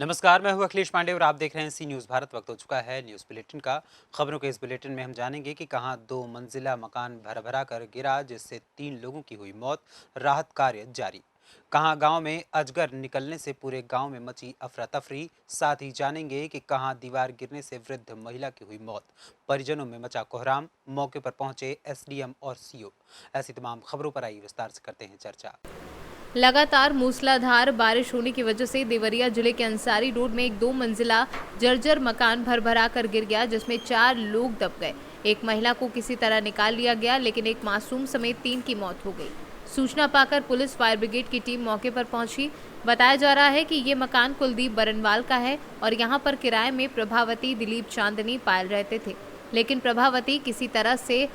नमस्कार, मैं हूं अखिलेश पांडे और आप देख रहे हैं सी न्यूज़ भारत। वक्त हो चुका है न्यूज़ बुलेटिन का। खबरों के इस बुलेटिन में हम जानेंगे कि कहां 2 मंजिला मकान भर कर गिरा, जिससे 3 लोगों की हुई मौत। राहत कार्य जारी। कहां गांव में अजगर निकलने से पूरे गांव में मची अफरा तफरी। साथ ही जानेंगे कि कहां दीवार गिरने से वृद्ध महिला की हुई मौत। परिजनों में मचा कोहराम। मौके पर पहुंचे एसडीएम और सीओ। ऐसी तमाम खबरों पर आई विस्तार से करते हैं चर्चा। लगातार मूसलाधार बारिश होने की वजह से देवरिया जिले के अंसारी रोड में एक 2 मंजिला जर्जर मकान भर कर गिर गया, जिसमें 4 लोग दब गए। एक महिला को किसी तरह निकाल लिया गया, लेकिन एक मासूम समेत 3 की मौत हो गई। सूचना पाकर पुलिस फायर ब्रिगेड की टीम मौके पर पहुंची। बताया जा रहा है कि ये मकान कुलदीप बरनवाल का है और यहाँ पर किराए में प्रभावती, दिलीप, चांदनी पायल रहते थे। लेकिन प्रभावती किसी तरह से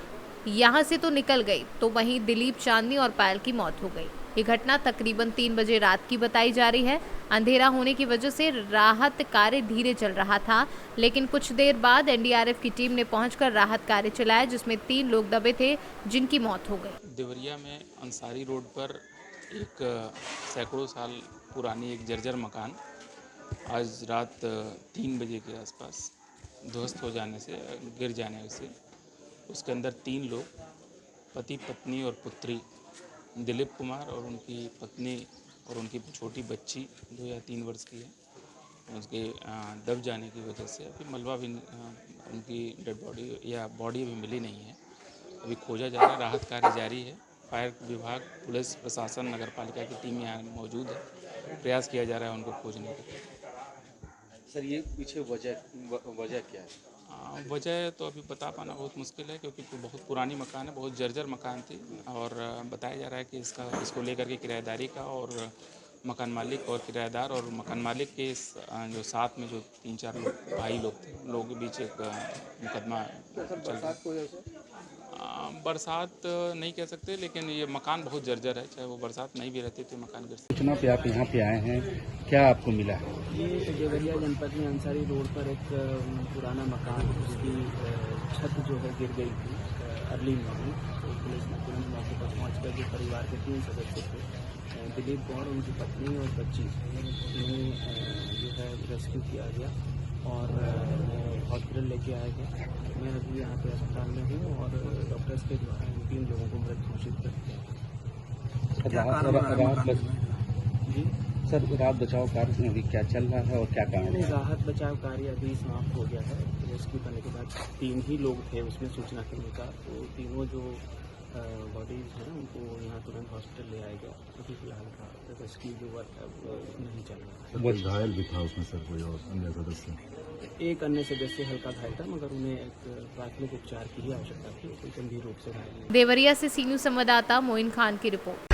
यहाँ से तो निकल गई, तो वहीं दिलीप, चांदनी और पायल की मौत हो गई। ये घटना तकरीबन 3 बजे रात की बताई जा रही है। अंधेरा होने की वजह से राहत कार्य धीरे चल रहा था, लेकिन कुछ देर बाद एनडीआरएफ की टीम ने पहुंचकर राहत कार्य चलाया, जिसमें 3 लोग दबे थे, जिनकी मौत हो गई। देवरिया में अंसारी रोड पर एक सैकड़ों साल पुरानी एक जर्जर मकान आज रात 3 बजे के आसपास ध्वस्त हो जाने से, गिर जाने से उसके अंदर 3 लोग, पति पत्नी और पुत्री, दिलीप कुमार और उनकी पत्नी और उनकी छोटी बच्ची 2 या 3 वर्ष की है, उसके दब जाने की वजह से अभी मलबा भी उनकी डेड बॉडी या बॉडी अभी मिली नहीं है। अभी खोजा जा रहा है, राहत कार्य जारी है। फायर विभाग, पुलिस प्रशासन, नगर पालिका की टीम यहाँ मौजूद है। प्रयास किया जा रहा है उनको खोजने का। सर, ये पीछे वजह क्या है? वजह तो अभी बता पाना बहुत मुश्किल है, क्योंकि बहुत पुरानी मकान है, बहुत जर्जर मकान थी। और बताया जा रहा है कि इसको लेकर के किराएदारी का और मकान मालिक और किराएदार और मकान मालिक के जो साथ में जो 3-4 लोग भाई लोग थे, उन लोगों के बीच एक मुकदमा चल रहा है। बरसात नहीं कह सकते, लेकिन ये मकान बहुत जर्जर है। चाहे वो बरसात नहीं भी रहती तो मकान गिर सकता। सूचना पे आप यहाँ पे आए हैं, क्या आपको मिला है? ये देवरिया जनपद में अंसारी रोड पर एक पुराना मकान, उसकी छत जो है गिर गई थी अर्ली मॉर्निंग। तो पुलिस ने तुरंत मौके पर पहुंचकर जो परिवार के 3 सदस्य थे, दिलीप कौर, उनकी पत्नी और बच्ची, उन्हें जो है रेस्क्यू किया गया और हॉस्पिटल लेके आया गया। मैं अभी यहाँ पे अस्पताल में हूँ और डॉक्टर्स के द्वारा इन 3 लोगों को मृत घोषित कर दिया जी। सर, राहत बचाव कार्य अभी क्या चल रहा है और क्या कारण है? राहत बचाव कार्य अभी समाप्त हो गया है। रेस्क्यू करने के बाद 3 ही लोग थे उसमें सूचना के अनुसार, तो तीनों जो बॉडीज हैं उनको यहाँ तुरंत हॉस्पिटल ले आया गया। अभी फिलहाल रेस्क्यू जो वर्क नहीं चल रहा है। वो घायल भी था उसमें सर, कोई और अन्य सदस्य? एक अन्य सदस्य हल्का घायल था, मगर उन्हें एक प्राथमिक उपचार की ही आवश्यकता थी, कोई गंभीर रूप से घायल नहीं। देवरिया से सी न्यूज़ संवाददाता मोइन खान की रिपोर्ट।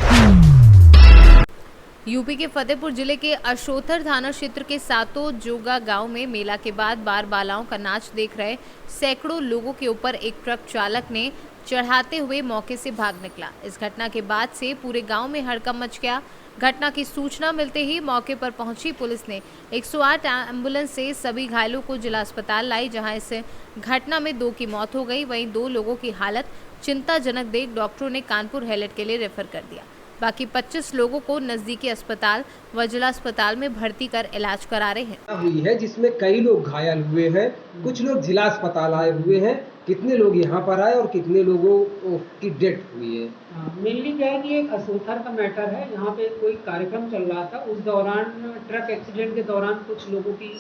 यूपी के फतेहपुर जिले के अशोथर थाना क्षेत्र के सातो जोगा गांव में मेला के बाद बार बालाओं का नाच देख रहे सैकड़ों लोगों के ऊपर एक ट्रक चालक ने चढ़ाते हुए मौके से भाग निकला। इस घटना के बाद से पूरे गांव में हड़कंप मच गया। घटना की सूचना मिलते ही मौके पर पहुंची पुलिस ने 108 एम्बुलेंस से सभी घायलों को जिला अस्पताल लाई, जहां इस घटना में 2 की मौत हो गई। वहीं 2 लोगों की हालत चिंताजनक देख डॉक्टरों ने कानपुर हेलेट के लिए रेफर कर दिया। बाकी 25 लोगों को नजदीकी अस्पताल व जिला अस्पताल में भर्ती कर इलाज करा रहे हैं। हुई है जिसमें कई लोग घायल हुए हैं, कुछ लोग जिला अस्पताल आए हुए हैं। कितने लोग यहाँ पर आए और कितने लोगों की डेथ हुई है? मेनली क्या है कि एक असोथर का मैटर है। यहाँ पे कोई कार्यक्रम चल रहा था, उस दौरान ट्रक एक्सीडेंट के दौरान कुछ लोगों की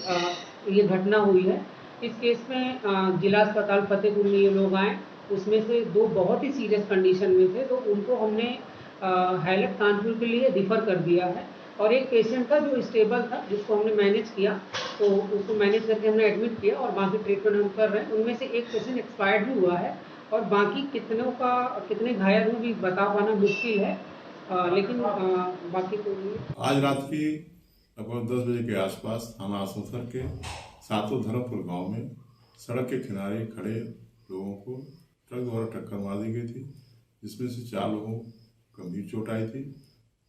ये घटना हुई है। इस केस में जिला अस्पताल फतेहपुर में ये लोग आए, उसमें से 2 बहुत ही सीरियस कंडीशन में थे, तो उनको हमने हैलट कानपुर के लिए रिफ़र कर दिया है। और एक पेशेंट था जो स्टेबल था, जिसको हमने मैनेज किया, तो उसको मैनेज करके हमने एडमिट किया और बाकी ट्रीटमेंट हम कर रहे हैं। उनमें से एक पेशेंट एक्सपायर्ड भी हुआ है और बाकी कितने घायल हुए भी बता पाना मुश्किल है, लेकिन बाकी तो आज रात की लगभग 10 बजे के आसपास थाना असोथर के सातो धर्मपुर गांव में सड़क के किनारे खड़े लोगों को ट्रक द्वारा टक्कर मार दी गई थी, जिसमें से 4 लोगों गंभीर चोट आई थी,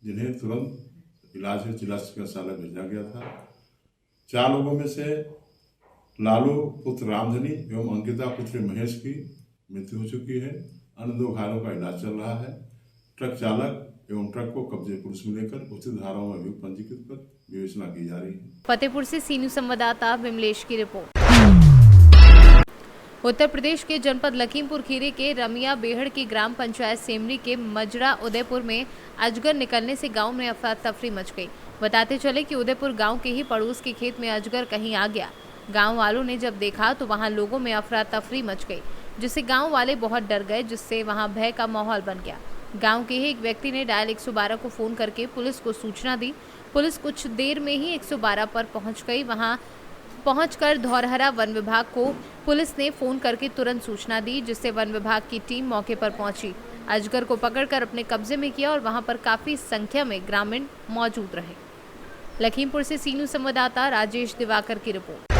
जिन्हें तुरंत इलाज में जिला चिकित्सालय भेजा गया था। 4 लोगों में से लालू पुत्र रामधनी एवं अंकिता पुत्र महेश की मृत्यु हो चुकी है। अन्य 2 घायलों का इलाज चल रहा है। ट्रक चालक एवं ट्रक को कब्जे पुलिस में लेकर उचित धाराओं में अभियोग पंजीकृत कर विवेचना की जा रही है। फतेहपुर से सी न्यूज संवाददाता विमलेश की रिपोर्ट। उत्तर प्रदेश के जनपद लखीमपुर खीरी के रमिया बेहड़ की ग्राम पंचायत सेमरी के मजरा उदयपुर में अजगर निकलने से गांव में अफरा तफरी मच गई। बताते चले कि उदयपुर गांव के ही पड़ोस के खेत में अजगर कहीं आ गया। गांव वालों ने जब देखा तो वहां लोगों में अफरा तफरी मच गई, जिससे गांव वाले बहुत डर गए, जिससे वहां भय का माहौल बन गया। गांव के ही एक व्यक्ति ने डायल 112 को फोन करके पुलिस को सूचना दी। पुलिस कुछ देर में ही 112 पर पहुंच गई। वहां पहुंचकर धौरहरा वन विभाग को पुलिस ने फोन करके तुरंत सूचना दी, जिससे वन विभाग की टीम मौके पर पहुंची। अजगर को पकड़कर अपने कब्जे में किया और वहां पर काफी संख्या में ग्रामीण मौजूद रहे। लखीमपुर से सी न्यूज संवाददाता राजेश दिवाकर की रिपोर्ट।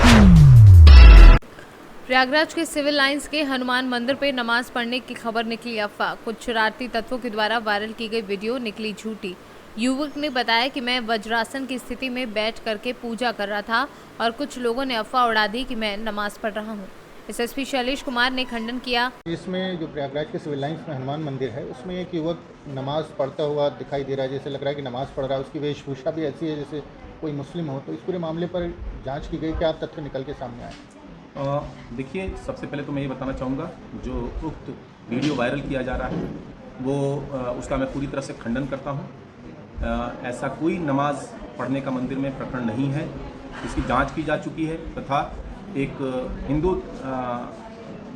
प्रयागराज के सिविल लाइंस के हनुमान मंदिर पे नमाज पढ़ने की खबर निकली अफवाह। कुछ शरारती तत्वों के द्वारा वायरल की गई वीडियो निकली झूठी। युवक ने बताया कि मैं वज्रासन की स्थिति में बैठ करके पूजा कर रहा था और कुछ लोगों ने अफवाह उड़ा दी कि मैं नमाज पढ़ रहा हूं। एसएसपी शैलेश कुमार ने खंडन किया। इसमें जो प्रयागराज के सिविल लाइंस में हनुमान मंदिर है, उसमें एक युवक नमाज पढ़ता हुआ दिखाई दे रहा है। जैसे लग रहा है कि नमाज पढ़ रहा है। उसकी वेशभूषा भी ऐसी है जैसे कोई मुस्लिम हो। तो इस पूरे मामले पर जाँच की गई। क्या तथ्य निकल के सामने आए? देखिए, सबसे पहले तो मैं ये बताना चाहूँगा, जो उक्त वीडियो वायरल किया जा रहा है वो उसका मैं पूरी तरह से खंडन करता हूँ। ऐसा कोई नमाज पढ़ने का मंदिर में प्रकरण नहीं है। इसकी जांच की जा चुकी है तथा एक हिंदू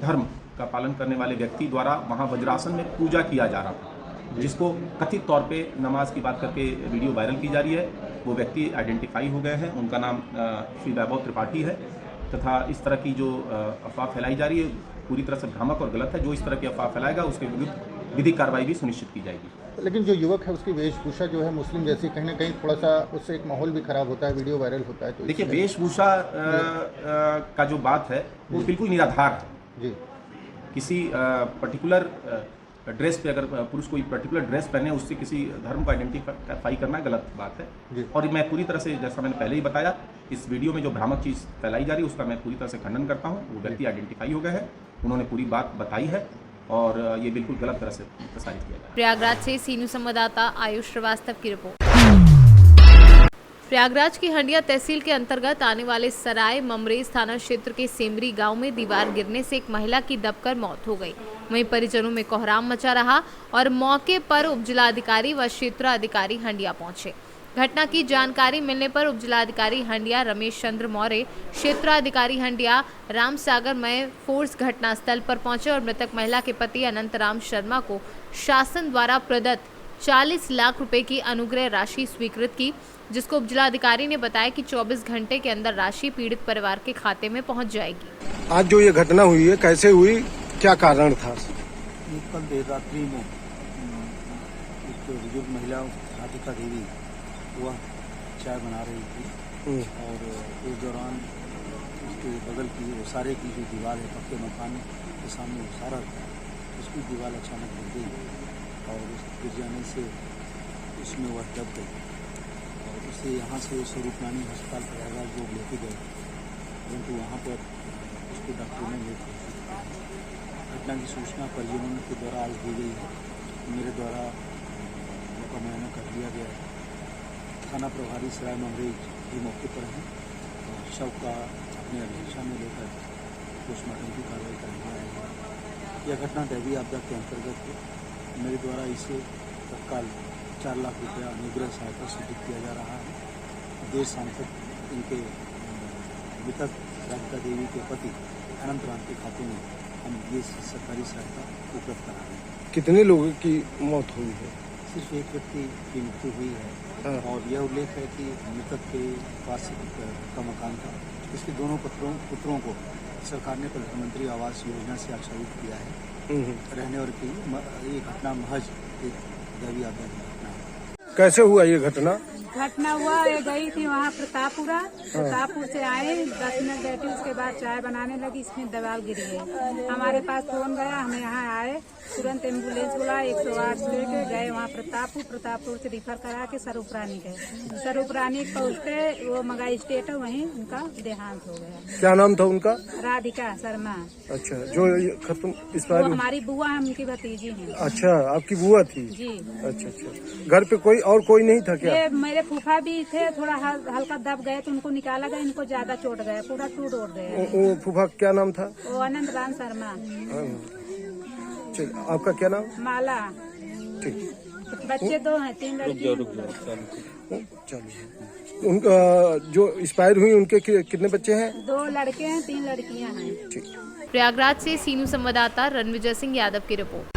धर्म का पालन करने वाले व्यक्ति द्वारा वहाँ वज्रासन में पूजा किया जा रहा था, जिसको कथित तौर पे नमाज की बात करके वीडियो वायरल की जा रही है। वो व्यक्ति आइडेंटिफाई हो गए हैं। उनका नाम श्री वैभव त्रिपाठी है तथा इस तरह की जो अफवाह फैलाई जा रही है पूरी तरह से भ्रामक और गलत है। जो इस तरह की अफवाह फैलाएगा उसके विरुद्ध विधिक कार्रवाई भी सुनिश्चित की जाएगी। लेकिन जो युवक है उसकी वेशभूषा जो है मुस्लिम जैसी, कहीं ना कहीं थोड़ा सा उससे एक माहौल भी खराब होता है, वीडियो वायरल होता है। तो देखिए, वेशभूषा का जो बात है वो बिल्कुल निराधार है जी। किसी पर्टिकुलर ड्रेस पे अगर पुरुष कोई पर्टिकुलर ड्रेस पहने उससे किसी धर्म को आइडेंटिफाई करना गलत बात है। और मैं पूरी तरह से, जैसा मैंने पहले ही बताया, इस वीडियो में जो भ्रामक चीज़ फैलाई जा रही है उसका मैं पूरी तरह से खंडन करता हूँ। वो व्यक्ति आइडेंटिफाई हो गए हैं, उन्होंने पूरी बात बताई है और ये बिल्कुल गलत तरह से प्रसारित किया गया। प्रयागराज से सी न्यूज संवाददाता आयुष श्रीवास्तव की रिपोर्ट। प्रयागराज की हंडिया तहसील के अंतर्गत आने वाले सराय ममरेज थाना क्षेत्र के सेमरी गांव में दीवार गिरने से एक महिला की दबकर मौत हो गई। वहीं परिजनों में कोहराम मचा रहा और मौके पर उपजिलाधिकारी व क्षेत्राधिकारी हंडिया पहुंचे। घटना की जानकारी मिलने पर उपजिलाधिकारी हंडिया रमेश चंद्र मौर्य, क्षेत्राधिकारी हंडिया राम सागर मय फोर्स घटनास्थल पर पहुंचे और मृतक महिला के पति अनंत राम शर्मा को शासन द्वारा प्रदत्त 40 लाख रुपए की अनुग्रह राशि स्वीकृत की, जिसको उपजिलाधिकारी ने बताया कि 24 घंटे के अंदर राशि पीड़ित परिवार के खाते में पहुंच जाएगी। आज जो ये घटना हुई है कैसे हुई, क्या कारण था? कल देर रात्रि में एक बुजुर्ग महिला राधिका देवी वह चाय बना रही थी और उस दौरान उसके बगल की ओसारे की जो दीवार है पक्के मकान के सामने ओसारा था, उसकी दीवार अचानक गिर गई और उस गिर जाने से उसमें वह दब गई और उसे यहाँ से स्वरूपरानी अस्पताल प्रयागराज लोग लेके गए, परंतु वहाँ पर उसको डॉक्टरों ने ले घटना की सूचना परिजनों के द्वारा आज दी गई है। मेरे द्वारा उनका मुआयना कर दिया गया है। थाना प्रभारी सराय ममरेज भी मौके पर हैं और शव का अपने अध्यक्षा में लेकर पोस्टमार्टम की कार्रवाई करने आए हैं। यह घटना दैवीय आपदा के अंतर्गत है। मेरे द्वारा इसे तत्काल 4 लाख रुपया अनुग्रह सहायता सूचित किया जा रहा है। देर शाम तक इनके मृतक राधिका देवी के पति अनंत राम के खाते में हम ये सरकारी सहायता उपलब्ध करा रहे हैं। कितने लोगों की मौत हुई है? सिर्फ एक व्यक्ति की मृत्यु हुई है और यह उल्लेख है कि मृतक के पास का मकान था। इसके दोनों पुत्रों को सरकार ने प्रधानमंत्री आवास योजना से आच्छादित किया है रहने और की। ये घटना महज एक दैवीय आपदा की घटना है। कैसे हुआ ये घटना? घटना हुआ, ये गई थी वहाँ प्रतापपुर से आए, 10 मिनट बैठी, उसके बाद चाय बनाने लगी, इसमें दबाव गिर गई। हमारे पास फोन गया, हम यहाँ आए, तुरंत एम्बुलेंस बुला 108 लेके गए वहाँ प्रतापपुर से रिफर करा के स्वरूपरानी गए। स्वरूपरानी पहुँचते वो मगाई स्टेट है, वहीं उनका देहांत हो गया। क्या नाम था उनका? राधिका शर्मा। अच्छा, जो खत्म इस बार हमारी बुआ है, उनकी भतीजी है। अच्छा, आपकी बुआ थी? जी। अच्छा, घर पे कोई नहीं था क्या? ये मेरे फूफा भी थे, थोड़ा हल्का दब गए तो उनको निकाला गया, इनको ज्यादा चोट गया, पूरा टूट गया। वो फूफा क्या नाम था? वो आनंद राम शर्मा। ठीक, आपका क्या नाम? माला। ठीक। बच्चे 2 हैं, 3 लड़कियां। चलिए, उनका जो एक्सपायर हुई उनके कितने बच्चे हैं? 2 लड़के हैं, 3 लड़कियां हैं। ठीक। प्रयागराज से सीनू संवाददाता रणविजय सिंह यादव की report.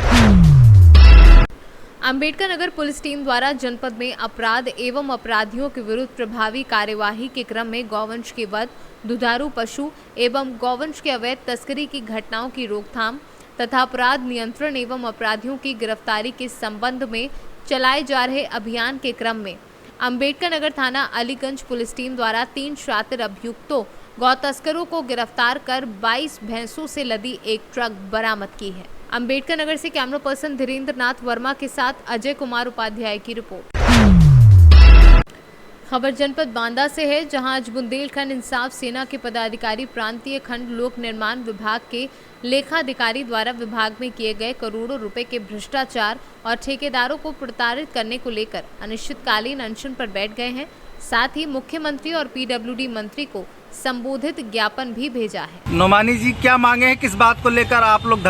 Ambedkar Nagar police team द्वारा जनपद में अपराध एवं अपराधियों के विरुद्ध प्रभावी कार्यवाही के क्रम में गौवंश के वध, दुधारू पशु एवं गौवंश के अवैध तस्करी की घटनाओं की रोकथाम तथा अपराध नियंत्रण एवं अपराधियों की गिरफ्तारी के संबंध में चलाए जा रहे अभियान के क्रम में अंबेडकर नगर थाना अलीगंज पुलिस टीम द्वारा 3 शातिर अभियुक्तों गौ तस्करों को गिरफ्तार कर 22 भैंसों से लदी एक ट्रक बरामद की है। अंबेडकर नगर से कैमरा पर्सन धीरेन्द्र नाथ वर्मा के साथ अजय कुमार उपाध्याय की रिपोर्ट। खबर जनपद बांदा से है, जहां आज बुंदेलखंड इंसाफ सेना के पदाधिकारी प्रांतीय खंड लोक निर्माण विभाग के लेखाधिकारी द्वारा विभाग में किए गए करोड़ों रुपए के भ्रष्टाचार और ठेकेदारों को प्रताड़ित करने को लेकर अनिश्चितकालीन अनशन पर बैठ गए हैं। साथ ही मुख्यमंत्री और पीडब्ल्यूडी मंत्री को संबोधित ज्ञापन भी भेजा है। नोमानी जी, क्या मांगे हैं, किस बात को लेकर आप लोग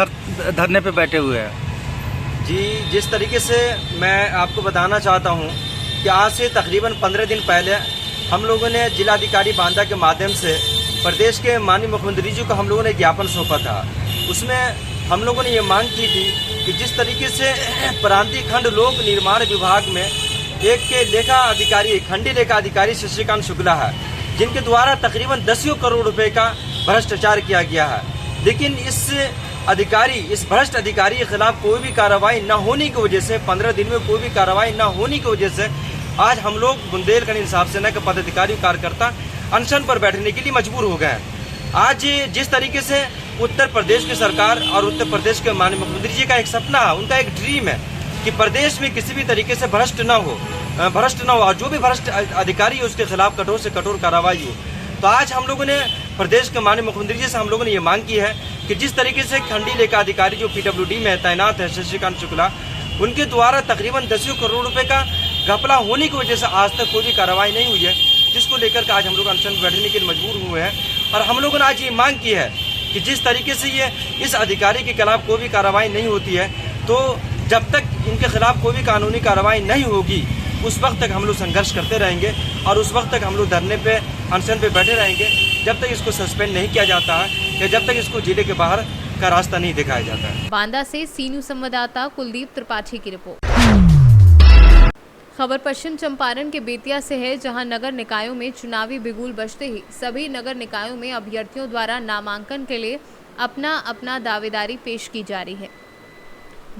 धरने पे बैठे हुए हैं? जी, जिस तरीके से मैं आपको बताना चाहता हूं कि आज से तकरीबन 15 दिन पहले हम लोगों ने जिलाधिकारी बांदा के माध्यम से प्रदेश के माननीय मुख्यमंत्री जी को हम लोगों ने ज्ञापन सौंपा था। उसमें हम लोगों ने ये मांग की थी कि जिस तरीके से प्रांतीय खंड लोक निर्माण विभाग में एक के लेखा अधिकारी, खंडी लेखा अधिकारी शशिकांत शुक्ला है, जिनके द्वारा तकरीबन 10 करोड़ रुपए का भ्रष्टाचार किया गया है, लेकिन इस भ्रष्ट अधिकारी के खिलाफ कोई भी कार्रवाई न होने की वजह से, 15 दिन में कोई भी कार्रवाई न होने की वजह से आज हम लोग बुंदेलखंड इंसाफ सेना के पदाधिकारी कार्यकर्ता अनशन पर बैठने के लिए मजबूर हो गए हैं। आज जिस तरीके से उत्तर प्रदेश की सरकार और उत्तर प्रदेश के माननीय मुख्यमंत्री जी का एक सपना है, उनका एक ड्रीम है कि प्रदेश में किसी भी तरीके से भ्रष्ट न हो और जो भी भ्रष्ट अधिकारी है उसके खिलाफ कठोर से कठोर कार्रवाई हो। तो आज हम लोगों ने प्रदेश के माननीय मुख्यमंत्री जी से हम लोगों ने ये मांग की है कि जिस तरीके से खंडी लेखा अधिकारी जो पीडब्ल्यूडी में तैनात है शशिकांत शुक्ला, उनके द्वारा तकरीबन 10 करोड़ रुपए का घपला होने की वजह से आज तक कोई भी कार्रवाई नहीं हुई है, जिसको लेकर आज हम लोग अनशन बैठने के लिए मजबूर हुए हैं। और हम लोगों ने आज ये मांग की है कि जिस तरीके से इस अधिकारी के खिलाफ कोई भी कार्रवाई नहीं होती है, तो जब तक इनके खिलाफ कोई भी कानूनी कार्रवाई नहीं होगी उस वक्त तक हम लोग संघर्ष करते रहेंगे और उस वक्त तक हम लोग धरने पे अनशन पे बैठे रहेंगे जब तक इसको सस्पेंड नहीं किया जाता है या जब तक इसको जिले के बाहर का रास्ता नहीं दिखाया जाता है। बांदा से सीनू संवाददाता कुलदीप त्रिपाठी की रिपोर्ट। खबर पश्चिम चंपारण के बेतिया से है, जहां नगर निकायों में चुनावी बिगुल बजते ही सभी नगर निकायों में अभ्यर्थियों द्वारा नामांकन के लिए अपना अपना दावेदारी पेश की जा रही है,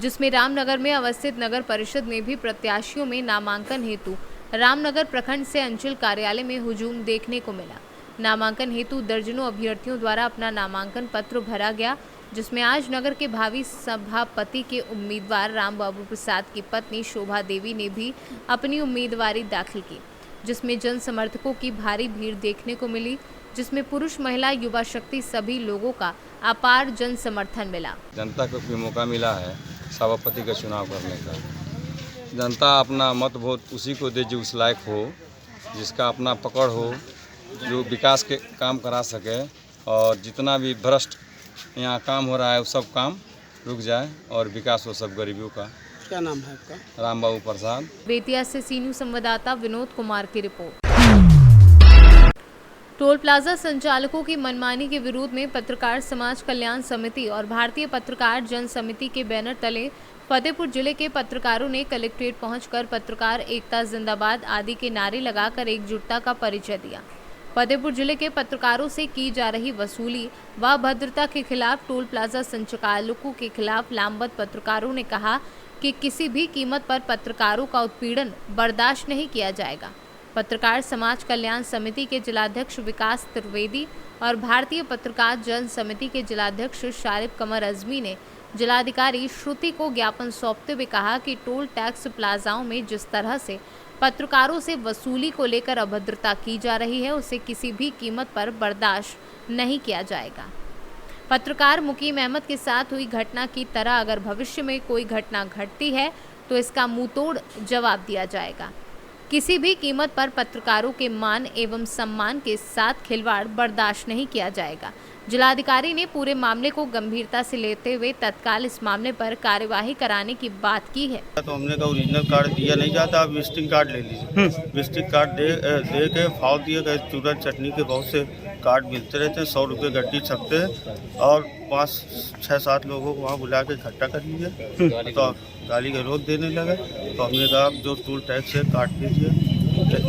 जिसमें रामनगर में अवस्थित नगर परिषद में भी प्रत्याशियों में नामांकन हेतु रामनगर प्रखंड से अंचल कार्यालय में हुजूम देखने को मिला। नामांकन हेतु दर्जनों अभ्यर्थियों द्वारा अपना नामांकन पत्र भरा गया, जिसमें आज नगर के भावी सभापति के उम्मीदवार राम बाबू प्रसाद की पत्नी शोभा देवी ने भी अपनी उम्मीदवारी दाखिल की, जिसमें जन समर्थकों की भारी भीड़ देखने को मिली, जिसमें पुरुष महिला युवा शक्ति सभी लोगों का अपार जन समर्थन मिला। जनता को भी मौका मिला है सभापति का चुनाव करने का। जनता अपना मत वोट उसी को दे जो उस लायक हो, जिसका अपना पकड़ हो, जो विकास के काम करा सके, और जितना भी भ्रष्ट यहाँ काम हो रहा है वो सब काम रुक जाए और विकास हो सब गरीबों का। क्या नाम है आपका? राम बाबू प्रसाद। बेतिया से सीनू संवाददाता विनोद कुमार की रिपोर्ट। टोल प्लाजा संचालकों की मनमानी के विरोध में पत्रकार समाज कल्याण समिति और भारतीय पत्रकार जन समिति के बैनर तले फतेहपुर जिले के पत्रकारों ने कलेक्ट्रेट पहुंचकर पत्रकार एकता जिंदाबाद आदि के नारे लगाकर एकजुटता का परिचय दिया। फतेहपुर जिले के पत्रकारों से की जा रही वसूली व अभद्रता के खिलाफ टोल प्लाजा संचालकों के खिलाफ लामबंद पत्रकारों ने कहा कि किसी भी कीमत पर पत्रकारों का उत्पीड़न बर्दाश्त नहीं किया जाएगा। पत्रकार समाज कल्याण समिति के जिलाध्यक्ष विकास त्रिवेदी और भारतीय पत्रकार जन समिति के जिलाध्यक्ष शारिफ कमर अजमी ने जिलाधिकारी श्रुति को ज्ञापन सौंपते हुए कहा कि टोल टैक्स प्लाजाओं में जिस तरह से पत्रकारों से वसूली को लेकर अभद्रता की जा रही है, उसे किसी भी कीमत पर बर्दाश्त नहीं किया जाएगा। पत्रकार मुकीम अहमद के साथ हुई घटना की तरह अगर भविष्य में कोई घटना घटती है तो इसका मुंहतोड़ जवाब दिया जाएगा। किसी भी कीमत पर पत्रकारों के मान एवं सम्मान के साथ खिलवाड़ बर्दाश्त नहीं किया जाएगा। जिलाधिकारी ने पूरे मामले को गंभीरता से लेते हुए तत्काल इस मामले पर कार्यवाही कराने की बात की है। तो हमने कहा ओरिजिनल कार्ड दिया नहीं जाता, आप विजिटिंग कार्ड ले लीजिए। विजिटिंग कार्ड दे के फाव दिए गए, चूड़ा चटनी के बहुत से कार्ड मिलते रहते हैं, 100 रुपये गड्डी छपते हैं और 5-6-7 लोगों को वहाँ बुला के इकट्ठा कर लीजिए। तो गाली गलौज देने लगे, तो हमने कहा जो टोल टैक्स है काट दीजिए।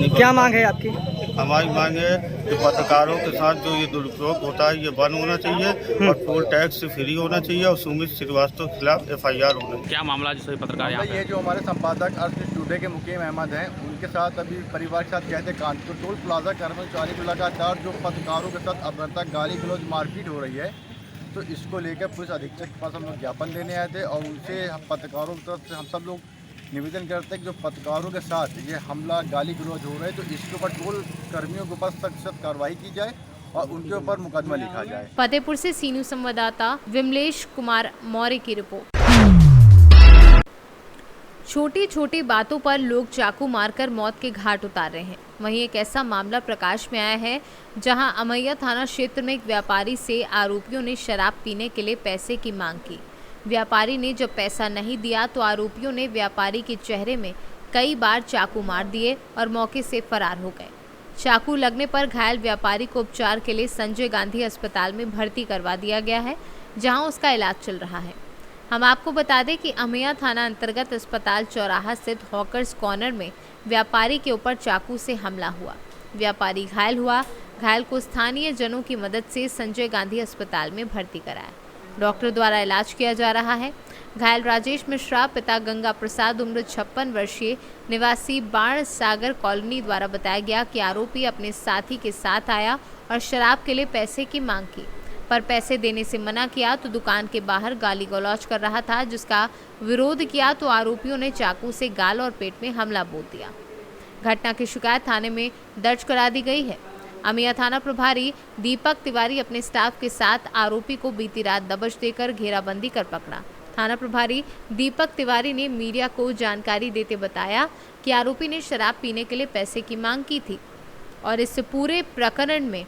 क्या मांग है आपकी? हमारी मांग है कि पत्रकारों के साथ जो ये दुरुपयोग होता है ये बंद होना चाहिए और टोल टैक्स से फ्री होना चाहिए और सुमित श्रीवास्तव के खिलाफ FIR होना चाहिए। क्या मामला जो सभी पत्रकार यहाँ पे? ये जो हमारे संपादक अर्थ टुडे के मुकीम अहमद हैं, उनके साथ अभी परिवार के साथ गए थे कानपुर। टोल प्लाजा कर्मचारी को लगातार जो पत्रकारों के साथ अभद्रता गाली गलौज मारपीट हो रही है, तो इसको लेकर पुलिस अधीक्षक के पास हम लोग ज्ञापन देने आए थे और उनसे पत्रकारों की तरफ से हम सब लोग निवेदन करते हैं कि जो पत्रकारों के साथ ये हमला गाली गलौज हो रहा है तो इसके ऊपर टोल कर्मियों के ऊपर सख्त कार्रवाई की जाए और उनके ऊपर मुकदमा लिखा जाए। फतेहपुर से सी न्यूज़ संवाददाता विमलेश कुमार मौर्य की रिपोर्ट। छोटी छोटी बातों पर लोग चाकू मारकर मौत के घाट उतार रहे हैं। वहीं एक ऐसा मामला प्रकाश में आया है जहां अमैया थाना क्षेत्र में एक व्यापारी से आरोपियों ने शराब पीने के लिए पैसे की मांग की। व्यापारी ने जब पैसा नहीं दिया तो आरोपियों ने व्यापारी के चेहरे में कई बार चाकू मार दिए और मौके से फरार हो गए। चाकू लगने पर घायल व्यापारी को उपचार के लिए संजय गांधी अस्पताल में भर्ती करवा दिया गया है, जहां उसका इलाज चल रहा है। हम आपको बता दें कि अमैया थाना अंतर्गत अस्पताल चौराहा स्थित हॉकर्स कॉर्नर में व्यापारी के ऊपर चाकू से हमला हुआ। व्यापारी घायल हुआ। घायल को स्थानीय जनों की मदद से संजय गांधी अस्पताल में भर्ती कराया। डॉक्टर द्वारा इलाज किया जा रहा है। घायल राजेश मिश्रा पिता गंगा प्रसाद उम्र 56 वर्षीय निवासी बाण सागर कॉलोनी द्वारा बताया गया कि आरोपी अपने साथी के साथ आया और शराब के लिए पैसे की मांग की, पर पैसे देने से मना किया तो दुकान के बाहर गाली गलौज कर रहा था, जिसका विरोध किया तो आरोपियों ने चाकू से गाल और पेट में हमला बोल दिया। घटना की शिकायत थाने में दर्ज करा दी गई है। अमैया थाना प्रभारी दीपक तिवारी अपने स्टाफ के साथ आरोपी को बीती रात दबोच देकर घेराबंदी कर पकड़ा। थाना प्रभारी दीपक तिवारी ने मीडिया को जानकारी देते बताया कि आरोपी ने शराब पीने के लिए पैसे की मांग की थी और इस पूरे प्रकरण में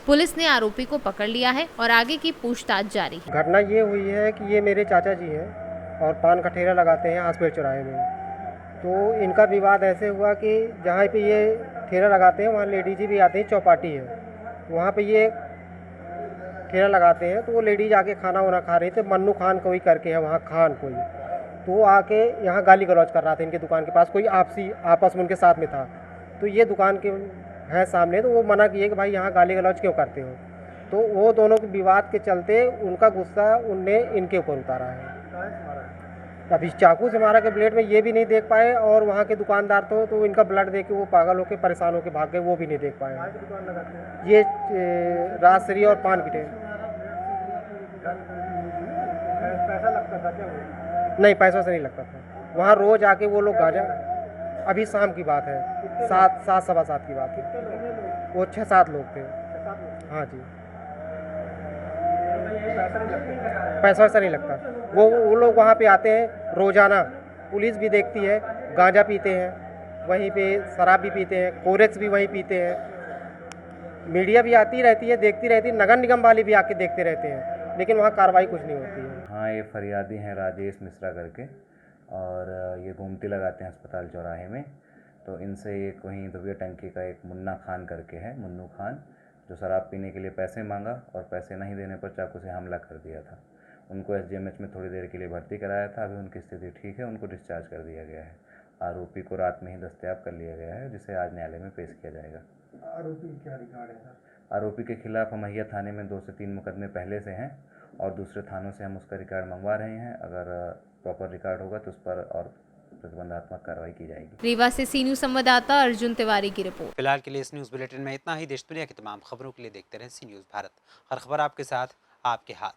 पुलिस ने आरोपी को पकड़ लिया है और आगे की पूछताछ जारी है। घटना ये हुई है कि ये मेरे चाचा जी हैं और पान का ठेला लगाते हैं आसपेड़ चौराहे में। तो इनका विवाद ऐसे हुआ कि जहाँ पे ये ठेला लगाते हैं वहाँ लेडीज भी आते हैं, चौपाटी है, वहाँ पे ये ठेला लगाते हैं। तो वो लेडीज आके खाना वाना खा रही थे, मन्नू खान कोई करके है वहाँ, खान कोई, तो वो आके यहाँ गाली गलौज कर रहा था इनके दुकान के पास। कोई आपस में उनके साथ में था, तो ये दुकान के है सामने, तो वो मना किए कि भाई यहाँ गाली गलौज क्यों करते हो। तो वो दोनों के विवाद के चलते उनका गुस्सा उनने इनके ऊपर उतारा है। अभी चाकू से मारा के ब्लेड में ये भी नहीं देख पाए और वहाँ के दुकानदार तो इनका ब्लड देख के वो पागल होकर परेशान होकर भाग गए, वो भी नहीं देख पाए। ये राजश्री और पान की ठेल। पैसा लगता था क्या? नहीं, पैसों से नहीं लगता था। वहाँ रोज आके वो लोग गांजा, अभी शाम की बात है, 7-7 की बात है, वो 6-7 लोग थे। हाँ जी, पैसा वैसा नहीं लगता। वो लोग वहाँ पे आते हैं रोजाना, पुलिस भी देखती है, गांजा पीते हैं वहीं पे, शराब भी पीते हैं, कोरेक्स भी वहीं पीते हैं। मीडिया भी आती रहती है, देखती रहती है, नगर निगम वाले भी आके देखते रहते हैं, लेकिन वहाँ कार्रवाई कुछ नहीं होती है। हाँ, ये फरियादी हैं राजेश मिश्रा करके, और ये घूमती लगाते हैं अस्पताल चौराहे में। तो इनसे एक वहीं दुबिया टंकी का एक मुन्ना खान करके है, मुन्नू खान, जो शराब पीने के लिए पैसे मांगा और पैसे नहीं देने पर चाकू से हमला कर दिया था। उनको SGMH में थोड़ी देर के लिए भर्ती कराया था, अभी उनकी स्थिति ठीक है, उनको डिस्चार्ज कर दिया गया है। आरोपी को रात में ही दस्तयाब कर लिया गया है, जिसे आज न्यायालय में पेश किया जाएगा। आरोपी क्या रिकॉर्ड है सर? आरोपी के खिलाफ अमैया थाने में 2 से 3 मुकदमे पहले से हैं और दूसरे थानों से हम उसका रिकॉर्ड मंगवा रहे हैं। अगर प्रॉपर रिकॉर्ड होगा तो उस पर और प्रतिबंधात्मक कार्रवाई की जाएगी। रीवा से सी न्यूज संवाददाता अर्जुन तिवारी की रिपोर्ट। फिलहाल के लिए इस न्यूज़ बुलेटिन में इतना ही। देश दुनिया की तमाम खबरों के लिए देखते रहें सी न्यूज़ भारत। हर खबर आपके साथ, आपके हाथ।